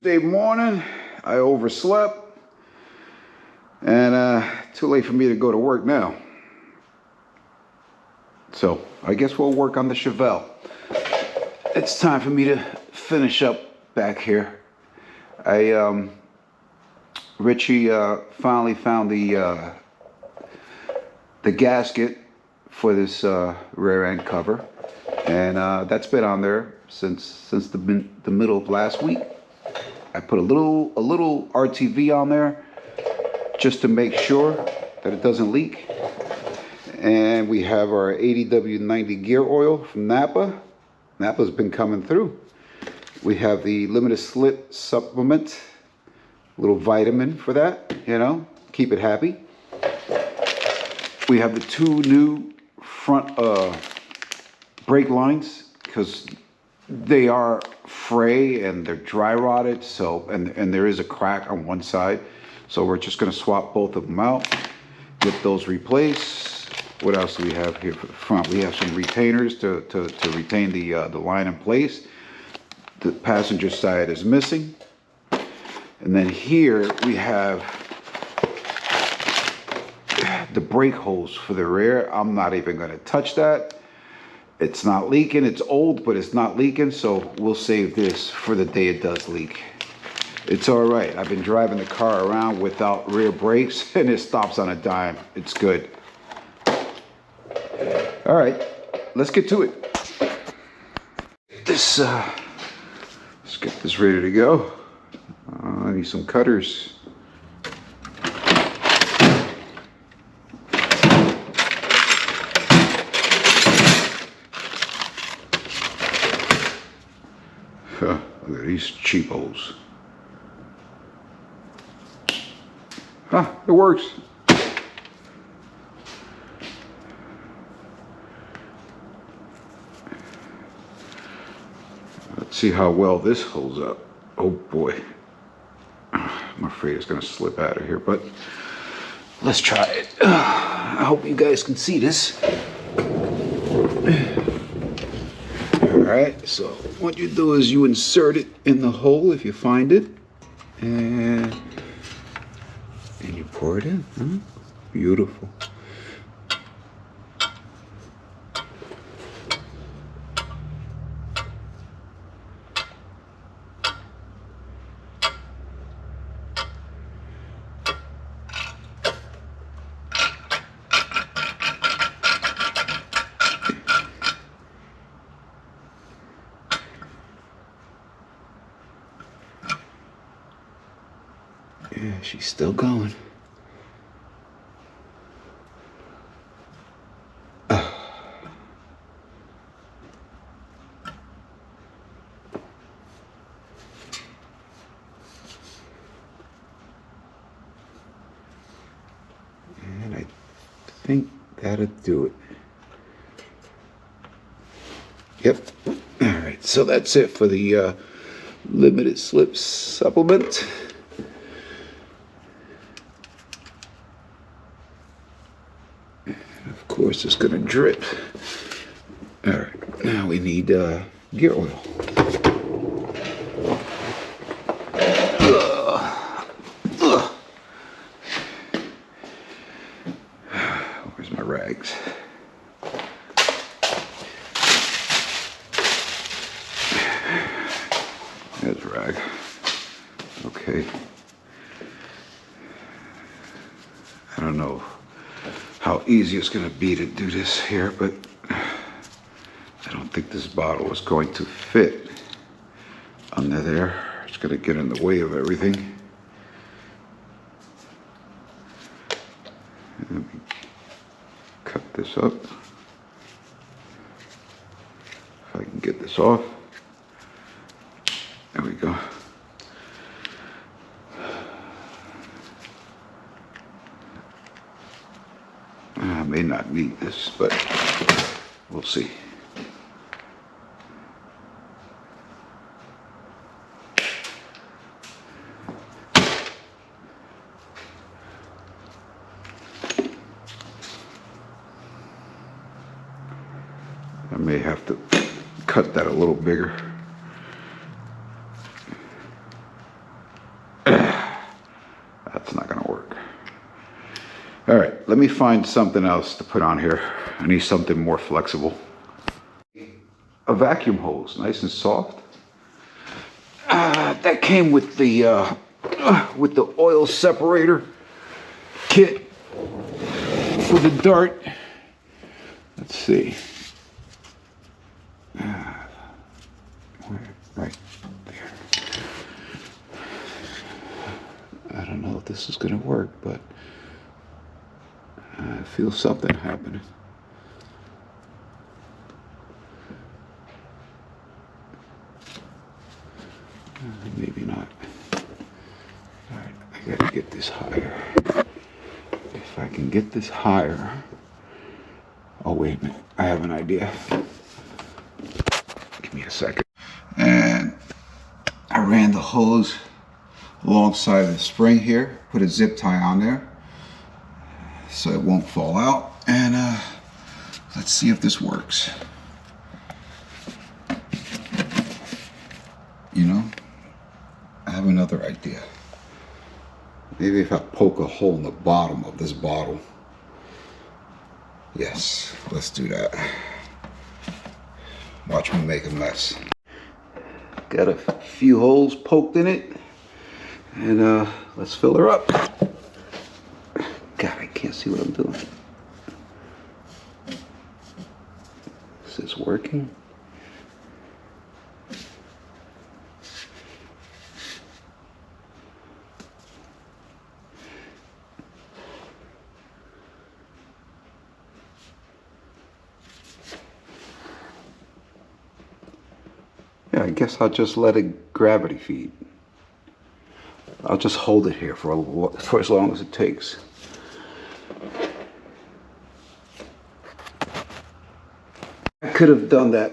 Day morning, I overslept, and too late for me to go to work now. So I guess we'll work on the Chevelle. It's time for me to finish up back here. Richie finally found the gasket for this rear end cover, and that's been on there since the middle of last week. I put a little RTV on there just to make sure that it doesn't leak. And we have our 80W90 gear oil from Napa. Napa's been coming through. We have the limited slip supplement, little vitamin for that, you know, keep it happy. We have the two new front brake lines because they are fray and they're dry rotted, so and there is a crack on one side, so we're just going to swap both of them out, get those replaced. What else do we have here for the front? We have some retainers to retain the line in place. The passenger side is missing, and then here we have the brake hose for the rear. I'm not even going to touch that. It's not leaking. It's old, but it's not leaking, so we'll save this for the day it does leak. It's all right. I've been driving the car around without rear brakes, and it stops on a dime. It's good. All right, let's get to it. Let's get this ready to go. I need some cutters. Look at these cheapos. It works. Let's see how well this holds up. Oh boy. I'm afraid it's going to slip out of here, but let's try it. I hope you guys can see this. Alright, so what you do is you insert it in the hole if you find it, and you pour it in. Beautiful. Yeah, she's still going. And I think that'll do it. Yep. All right, so that's it for the limited slip supplement. Of course, it's going to drip. All right, now we need gear oil. Where's my rags? There's rag. Okay. I don't know how easy it's going to be to do this here, but I don't think this bottle is going to fit under there. It's going to get in the way of everything. Let me cut this up. If I can get this off. There we go. I may not need this, but we'll see. I may have to cut that a little bigger. That's not gonna work. All right, let me find something else to put on here. I need something more flexible. A vacuum hose, nice and soft. That came with the oil separator kit for the Dart. Let's see. Right there. I don't know if this is gonna work, but I feel something happening. Maybe not. All right, I gotta get this higher. If I can get this higher. Oh, wait a minute. I have an idea. Give me a second. And I ran the hose alongside the spring here. Put a zip tie on there so it won't fall out. And let's see if this works. You know, I have another idea. Maybe if I poke a hole in the bottom of this bottle. Yes, let's do that. Watch me make a mess. Got a few holes poked in it. And let's fill her up. God, I can't see what I'm doing. Is this working? Yeah, I guess I'll just let it gravity feed. I'll just hold it here for as long as it takes. I could have done that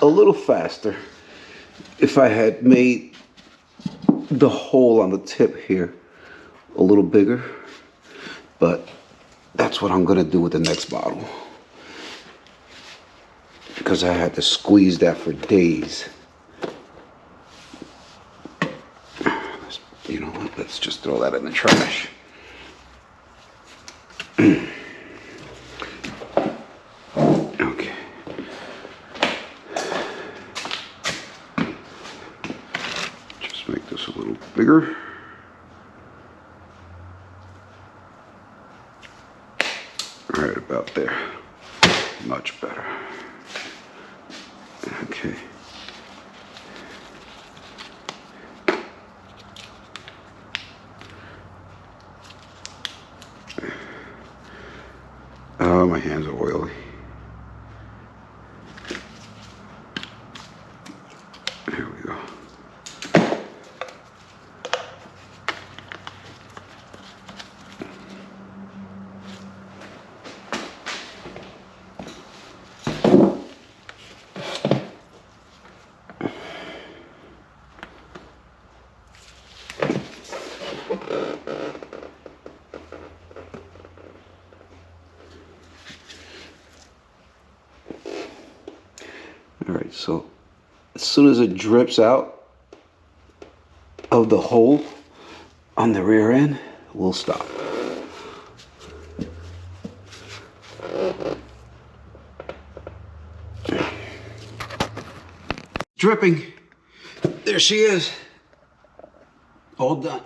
a little faster if I had made the hole on the tip here a little bigger, but that's what I'm gonna do with the next bottle, because I had to squeeze that for days. You know what, let's just throw that in the trash. Okay. Just make this a little bigger. All right, about there. Much better. Okay. Oh, my hands are oily. There we go. All right, so as soon as it drips out of the hole on the rear end, we'll stop. Dripping. There she is. All done.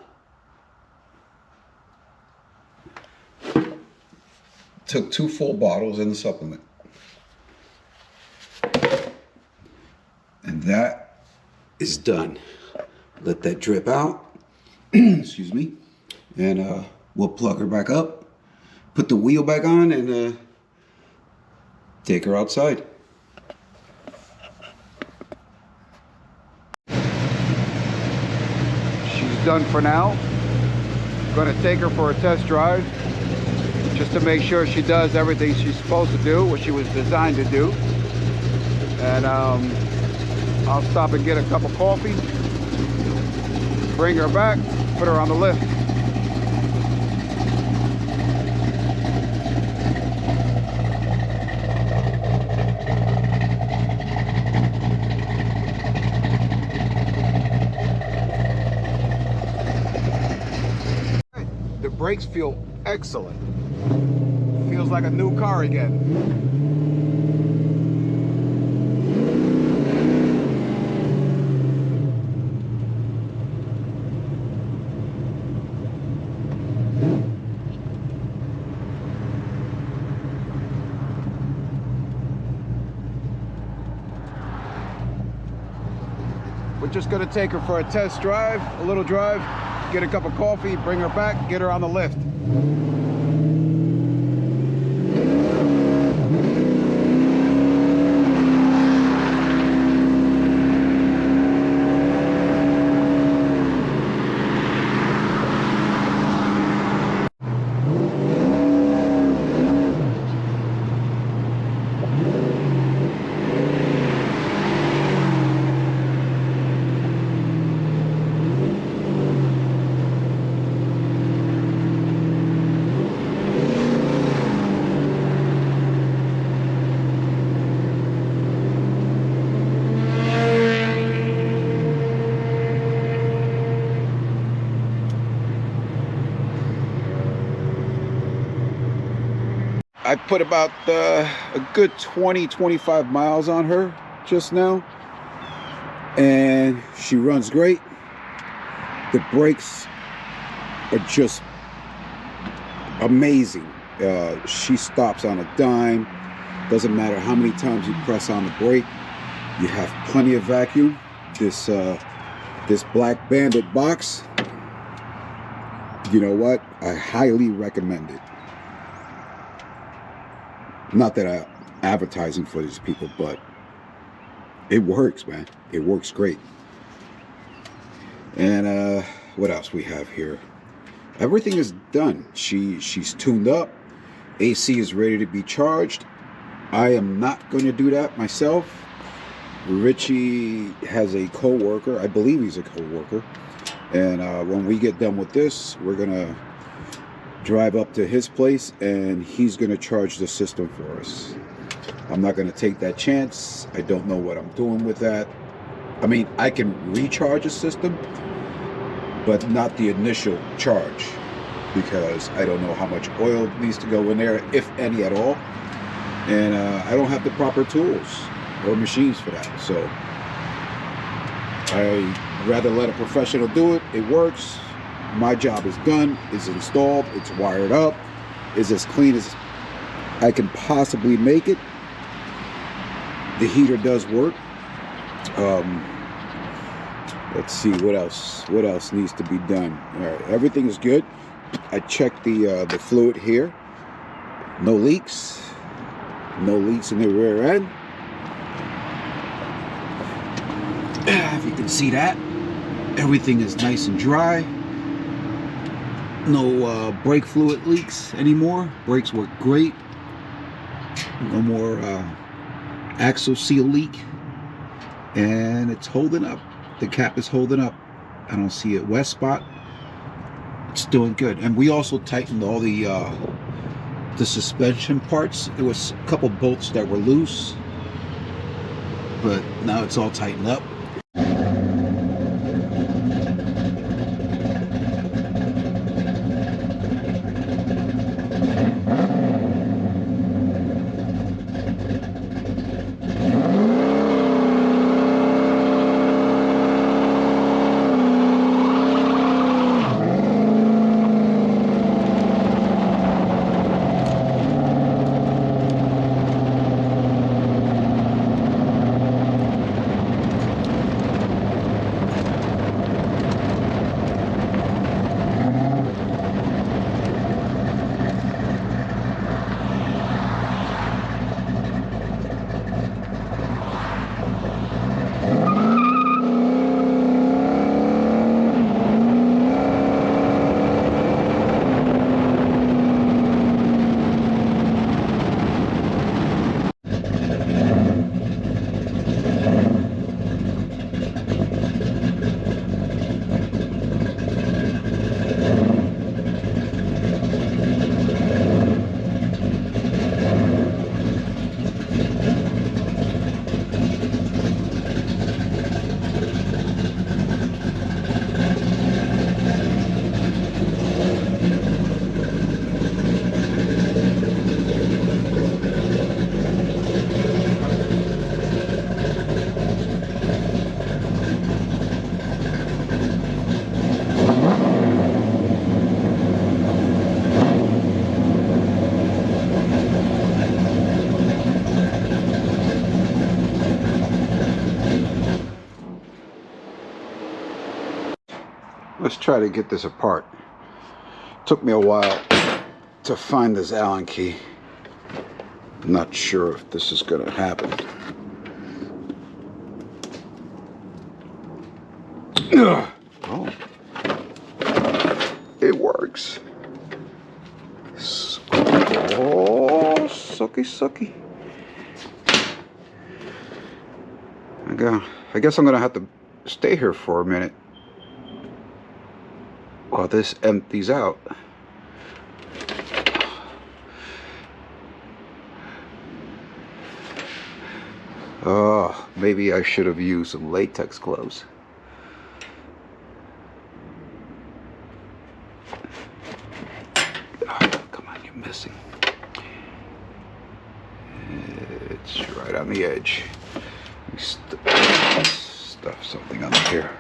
Took 2 full bottles in the supplement. And that is done. Let that drip out. Excuse me. And we'll plug her back up, put the wheel back on, and take her outside. She's done for now. I'm gonna take her for a test drive just to make sure she does everything she's supposed to do, what she was designed to do. And I'll stop and get a cup of coffee, bring her back, put her on the lift. brakes feel excellent. Feels like a new car again. We're just gonna take her for a test drive, a little drive, get a cup of coffee, bring her back, get her on the lift. I put about a good 20-25 miles on her just now, and she runs great. The brakes are just amazing. She stops on a dime. Doesn't matter how many times you press on the brake, you have plenty of vacuum. This Black Bandit box, you know what, I highly recommend it. Not that I'm advertising for these people, but it works, man. It works great. And what else we have here? Everything is done. She's tuned up. AC is ready to be charged. I am not going to do that myself. Richie has a co-worker. I believe he's a co-worker. And when we get done with this, we're going to drive up to his place and he's going to charge the system for us. I'm not going to take that chance. I don't know what I'm doing with that. I mean, I can recharge a system, but not the initial charge, because I don't know how much oil needs to go in there, if any at all. And I don't have the proper tools or machines for that. So I'd rather let a professional do it. It works. My job is done, it's installed, it's wired up, it's as clean as I can possibly make it. The heater does work. Let's see what else needs to be done. All right, everything is good. I checked the fluid here. No leaks in the rear end. If you can see that, everything is nice and dry. No brake fluid leaks anymore. Brakes work great. No more axle seal leak. And it's holding up. The cap is holding up. I don't see a wet spot. It's doing good. And we also tightened all the suspension parts. There was a couple bolts that were loose, but now it's all tightened up. Let's try to get this apart. Took me a while to find this Allen key. I'm not sure if this is going to happen. Oh, it works. Oh, sucky, sucky. I guess I'm gonna have to stay here for a minute while this empties out. Oh, maybe I should have used some latex gloves. Come on, you're missing. It's right on the edge. Stuff something under here.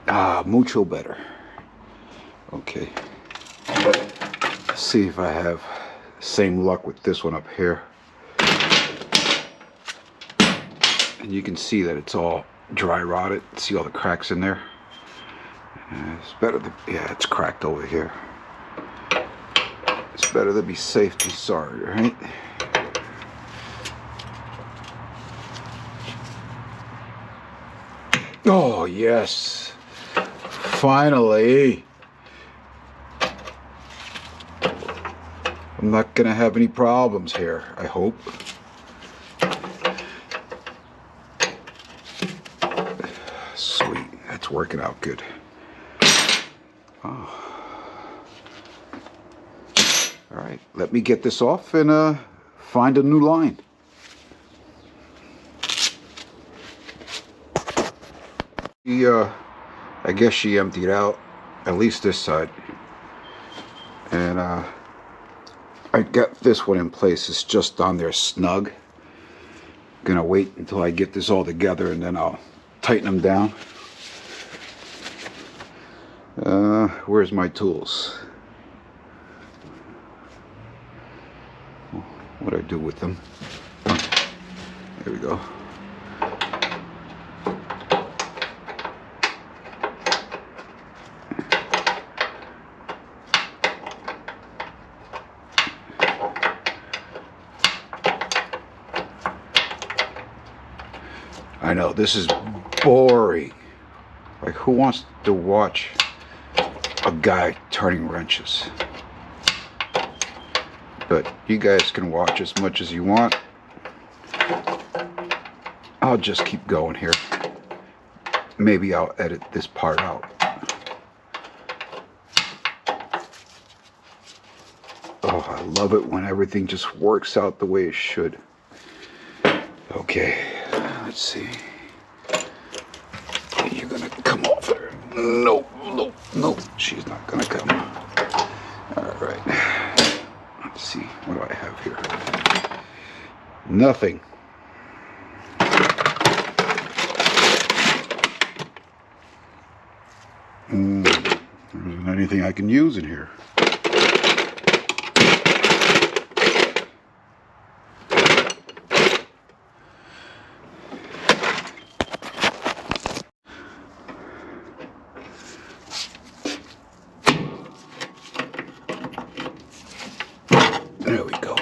Ah, mucho better. Okay. Let's see if I have the same luck with this one up here. And you can see that it's all dry rotted. See all the cracks in there? It's better to, yeah, it's cracked over here. It's better to be safe than sorry, right? Oh, yes. Finally. I'm not gonna have any problems here, I hope. Sweet, that's working out good. Oh. All right, let me get this off and find a new line. I guess she emptied out, at least this side. And I got this one in place. It's just on there snug. Gonna wait until I get this all together and then I'll tighten them down. Where's my tools? What do I do with them? There we go. I know, this is boring. Like, who wants to watch a guy turning wrenches? But you guys can watch as much as you want. I'll just keep going here. Maybe I'll edit this part out. Oh, I love it when everything just works out the way it should. Okay, let's see. You're gonna come off there. No, no, no, she's not gonna come. All right. Let's see, what do I have here? Nothing. There isn't anything I can use in here. There we go.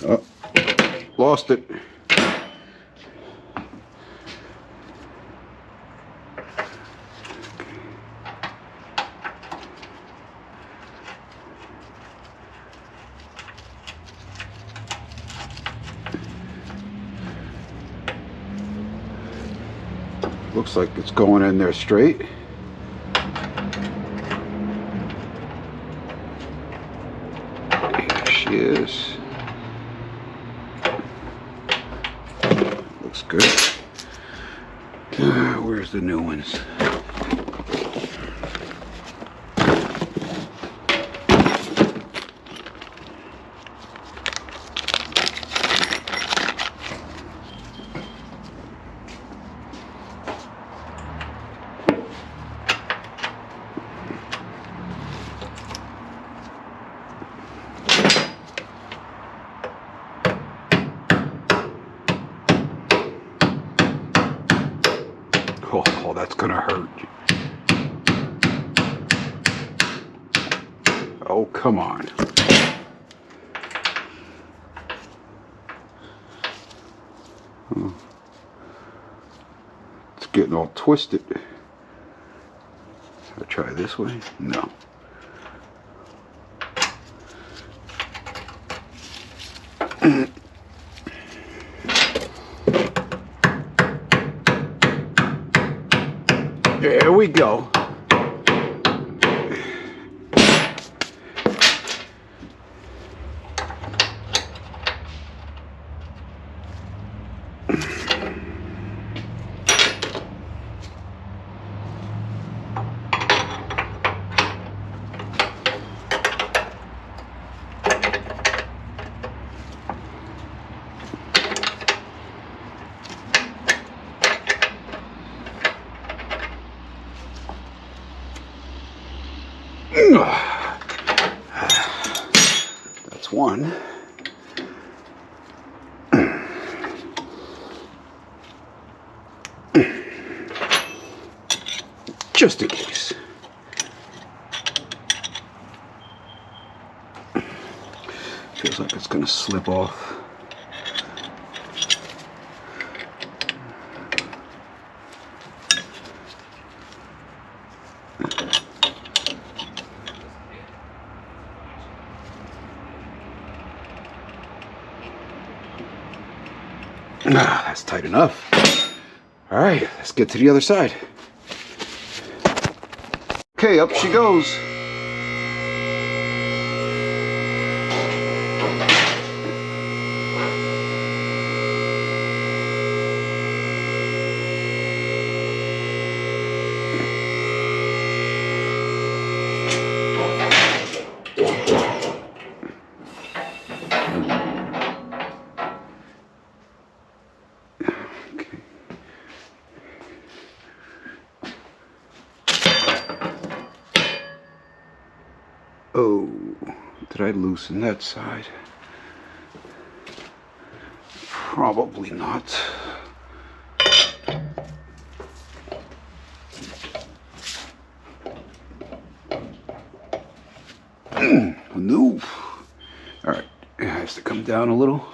Oh, lost it. Looks like it's going in there straight. There she is. Looks good. Where's the new ones? Oh, that's gonna hurt. Oh, come on. Oh. It's getting all twisted. I'll try this way. No. There we go. That's one. Just in case. Feels like it's gonna slip off. Ah, that's tight enough. All right, let's get to the other side. Okay, up she goes. Oh, did I loosen that side? Probably not. No. All right, it has to come down a little.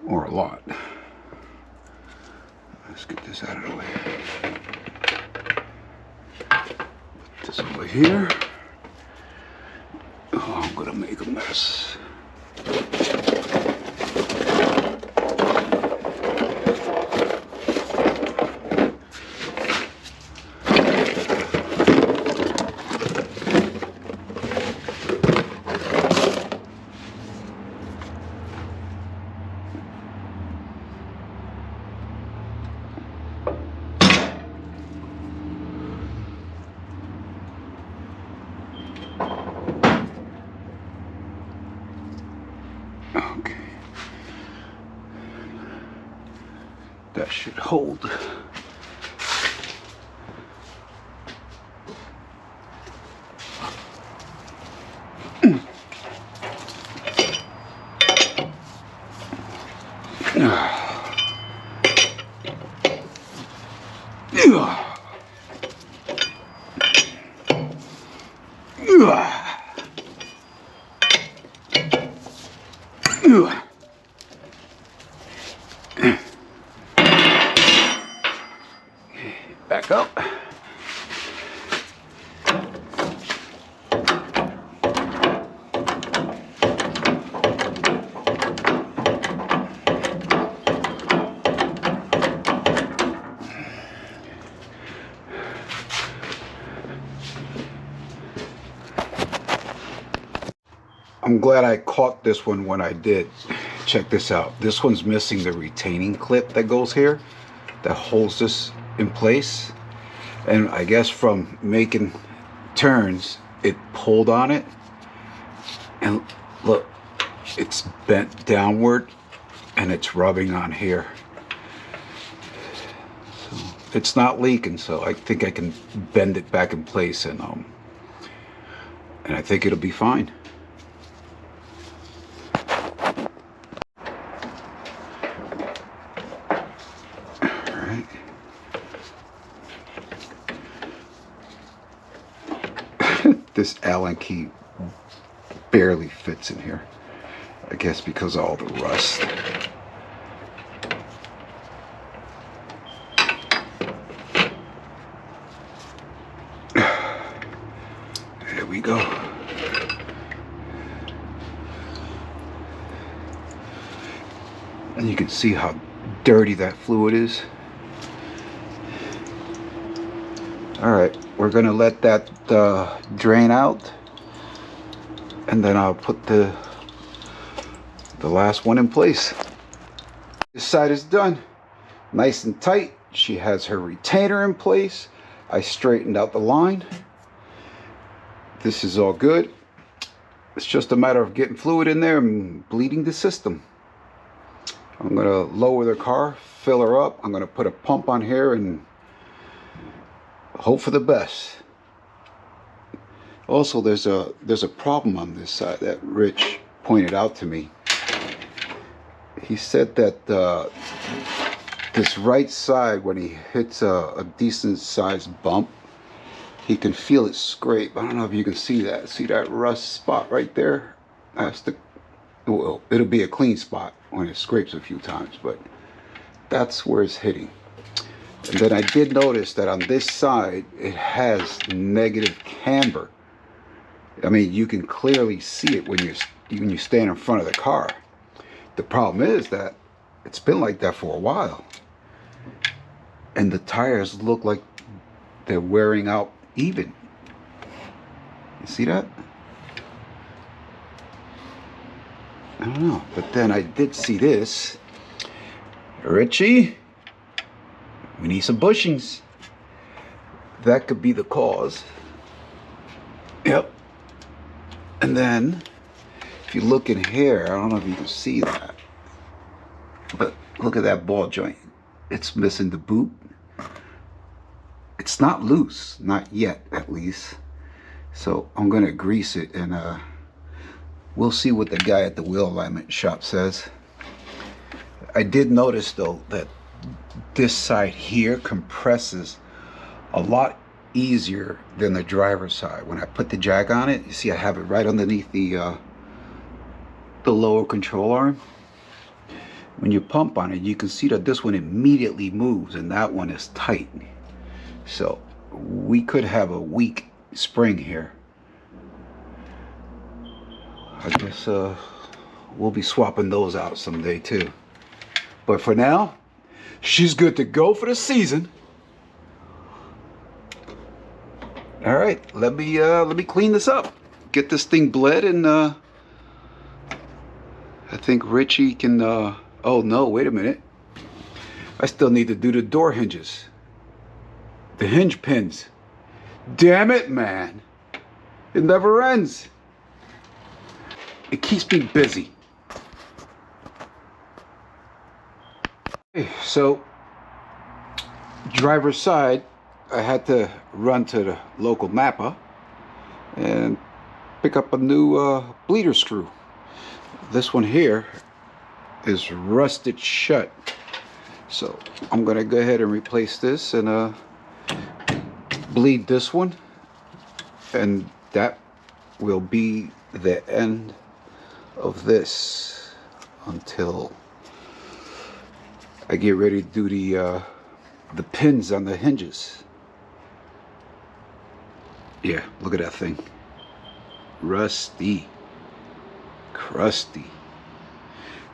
Or a lot. Let's get this out of the way. Put this over here. Oh, I'm gonna make a mess. Okay. That should hold. Back up. I'm glad I caught this one when I did. Check this out. This one's missing the retaining clip that goes here that holds this in place, and I guess from making turns it pulled on it, and look, it's bent downward and it's rubbing on here. So it's not leaking, so I think I can bend it back in place, and I think it'll be fine. This Allen key barely fits in here. I guess because of all the rust. There we go. And you can see how dirty that fluid is. Alright, we're going to let that drain out. And then I'll put the last one in place. This side is done. Nice and tight. She has her retainer in place. I straightened out the line. This is all good. It's just a matter of getting fluid in there and bleeding the system. I'm going to lower the car, fill her up. I'm going to put a pump on here and hope for the best. Also, there's a problem on this side that Rich pointed out to me. He said that this right side, when he hits a decent sized bump, he can feel it scrape. I don't know if you can see that. See that rust spot right there? That's well, it'll be a clean spot when it scrapes a few times, but that's where it's hitting. And then I did notice that on this side, it has negative camber. I mean, you can clearly see it when you stand in front of the car. The problem is that it's been like that for a while. And the tires look like they're wearing out even. You see that? I don't know. But then I did see this. Richie, we need some bushings. That could be the cause. Yep. And then, if you look in here, I don't know if you can see that, but look at that ball joint. It's missing the boot. It's not loose, not yet at least. So I'm gonna grease it, and we'll see what the guy at the wheel alignment shop says. I did notice though that this side here compresses a lot easier than the driver's side. When I put the jack on it, you see I have it right underneath the lower control arm. When you pump on it, you can see that this one immediately moves and that one is tight. So we could have a weak spring here. I guess we'll be swapping those out someday too. But for now, she's good to go for the season. All right, let me clean this up, get this thing bled, and I think Richie can. Oh no, wait a minute. I still need to do the door hinges, the hinge pins. Damn it, man! It never ends. It keeps me busy. Okay, so driver's side, I had to run to the local Napa and pick up a new bleeder screw. This one here is rusted shut, so I'm gonna go ahead and replace this and bleed this one, and that will be the end of this until I get ready to do the pins on the hinges. Yeah, look at that thing. Rusty. Crusty.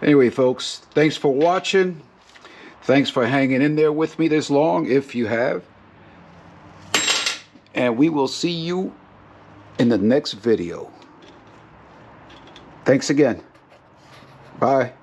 Anyway, folks, thanks for watching. Thanks for hanging in there with me this long, if you have. And we will see you in the next video. Thanks again. Bye.